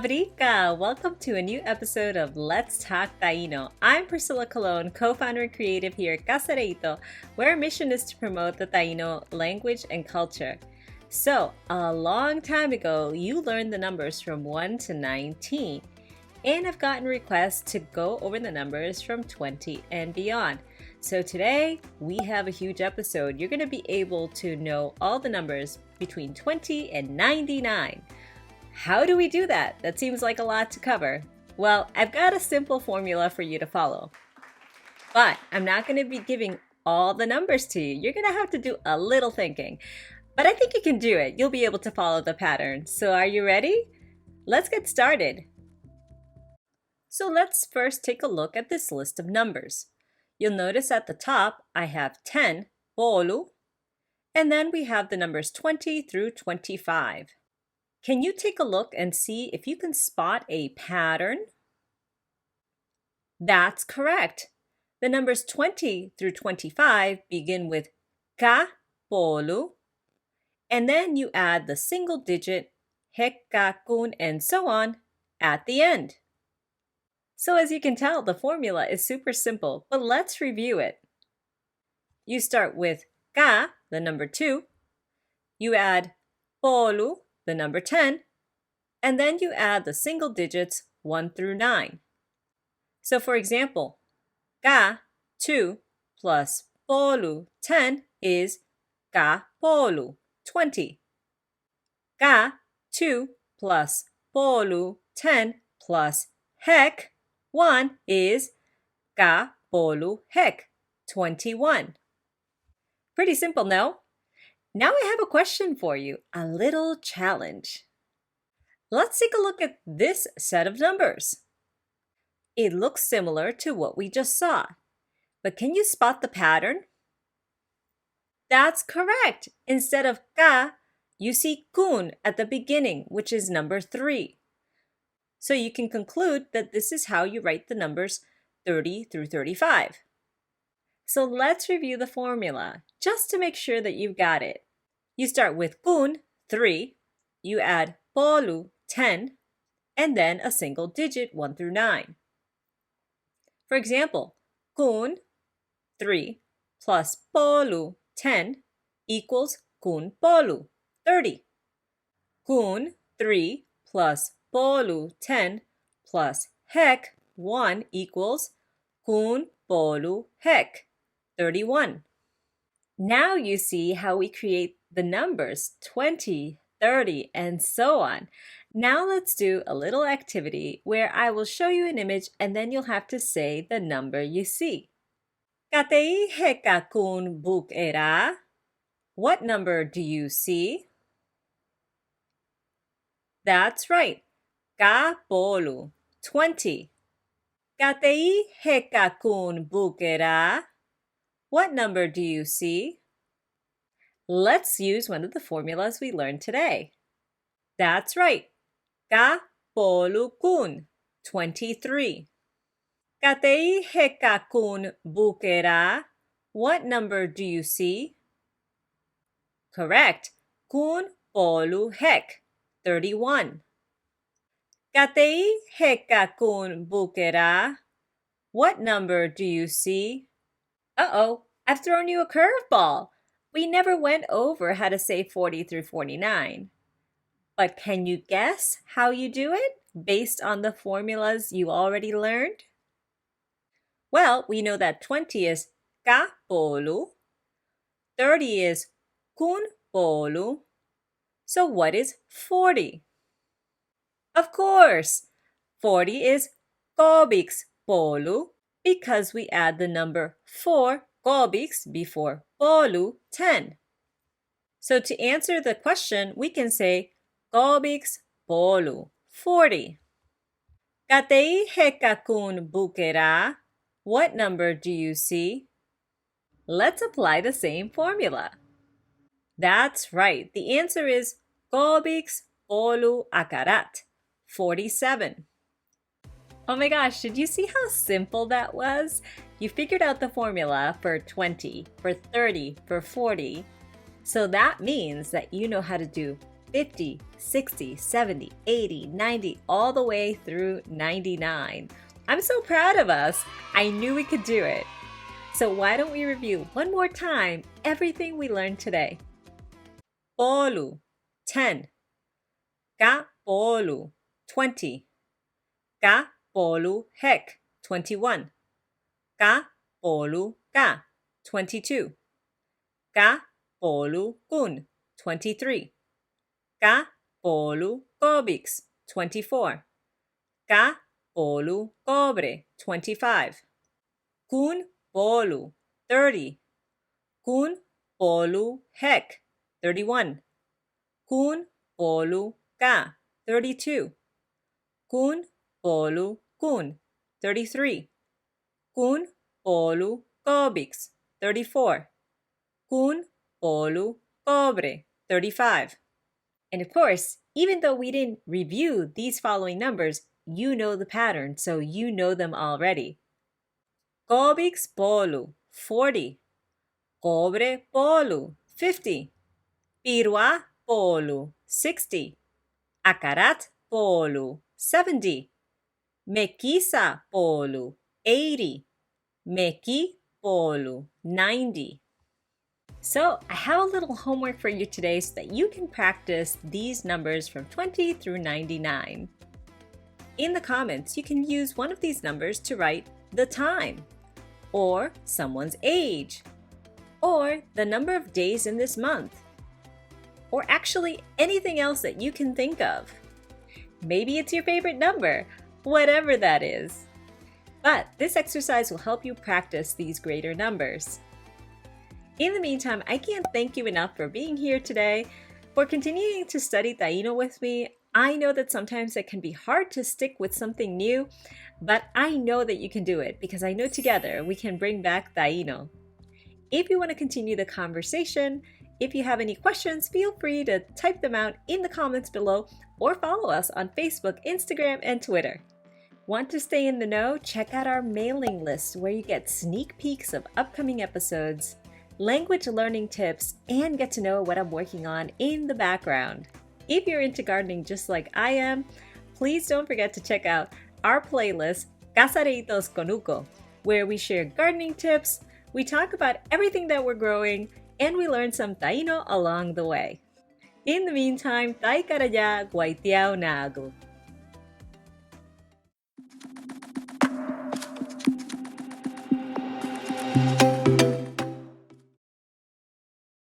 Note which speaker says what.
Speaker 1: Abrica! Welcome to a new episode of Let's Talk Taíno. I'm Priscilla Colon, co-founder and creative here at Taíno, where our mission is to promote the Taíno language and culture. So, a long time ago, you learned the numbers from 1 to 19, and I've gotten requests to go over the numbers from 20 and beyond. So today, we have a huge episode. You're going to be able to know all the numbers between 20 and 99. How do we do that? That seems like a lot to cover. Well, I've got a simple formula for you to follow. But I'm not going to be giving all the numbers to you. You're going to have to do a little thinking. But I think you can do it. You'll be able to follow the pattern. So are you ready? Let's get started. So let's first take a look at this list of numbers. You'll notice at the top, I have 10, bolu, and then we have the numbers 20 through 25. Can you take a look and see if you can spot a pattern? That's correct. The numbers 20 through 25 begin with ka, bolu, and then you add the single digit, hek, ka, kun, and so on at the end. So as you can tell, the formula is super simple, but let's review it. You start with ka, the number 2, you add bolu, the number 10, and then you add the single digits 1 through 9. So for example, ka, 2, plus bolu, 10 is ka bolu, 20. Ka, 2, plus bolu, 10, plus hek, 1 is ka bolu hek, 21. Pretty simple, no? Now I have a question for you, a little challenge. Let's take a look at this set of numbers. It looks similar to what we just saw, but can you spot the pattern? That's correct. Instead of ka, you see kun at the beginning, which is number 3. So you can conclude that this is how you write the numbers 30 through 35. So let's review the formula, just to make sure that you've got it. You start with kun, 3, you add bolu, 10, and then a single digit 1 through 9. For example, kun, 3, plus bolu, 10, equals kun bolu, 30. Kun, 3, plus bolu, 10, plus hek, 1, equals kun bolu hek, 31. Now you see how we create the numbers 20, 30, and so on. Now let's do a little activity where I will show you an image and then you'll have to say the number you see. Katei heka kun buk era? What number do you see? That's right. Ka bolu, 20. Katei heka kun buk era? What number do you see? Let's use one of the formulas we learned today. That's right. Ka bolu kun, 23. Katei heka kun buk era? What number do you see? Correct. Kun bolu hek, 31. Katei heka kun buk era? What number do you see? Uh-oh, I've thrown you a curveball. We never went over how to say 40 through 49. But can you guess how you do it based on the formulas you already learned? Well, we know that 20 is ka bolu, 30 is kun bolu. So what is 40? Of course, 40 is gobiks bolu because we add the number 4 gobiks before bolu, 10. So to answer the question, we can say gobiks bolu, 40. Katei heka kun buk era? What number do you see? Let's apply the same formula. That's right. The answer is gobiks bolu akarat, 47. Oh my gosh, did you see how simple that was? You figured out the formula for 20, for 30, for 40. So that means that you know how to do 50, 60, 70, 80, 90, all the way through 99. I'm so proud of us. I knew we could do it. So why don't we review one more time everything we learned today? Polu, 10. Ka polu, 20. Ka polu hek, 21. Ka polu ka, 22. Ka polu kun, 23. Ka polu kobix, 24. Ka polu cobre, 25. Kun polu, 30. Kun polu hek, 31. Kun polu ka, 32. Kun polu kun, 33. Kun polu kobix, 34. Kun polu cobre, 35. And of course, even though we didn't review these following numbers, you know the pattern, so you know them already. Kobix polu, 40. Cobre polu, 50. Pirua polu, 60. Akarat polu, 70. Mekisa polu, 80. Meki polu, 90. So I have a little homework for you today so that you can practice these numbers from 20 through 99. In the comments, you can use one of these numbers to write the time, or someone's age, or the number of days in this month, or actually anything else that you can think of. Maybe it's your favorite number, whatever that is. But this exercise will help you practice these greater numbers. In the meantime, I can't thank you enough for being here today, for continuing to study Taíno with me. I know that sometimes it can be hard to stick with something new, but I know that you can do it because I know together we can bring back Taíno. If you want to continue the conversation, if you have any questions, feel free to type them out in the comments below or follow us on Facebook, Instagram, and Twitter. Want to stay in the know? Check out our mailing list where you get sneak peeks of upcoming episodes, language learning tips, and get to know what I'm working on in the background. If you're into gardening just like I am, please don't forget to check out our playlist, Casaritos con Uco, where we share gardening tips, we talk about everything that we're growing, and we learn some Taíno along the way. In the meantime, tay karaya guaitiao na ako.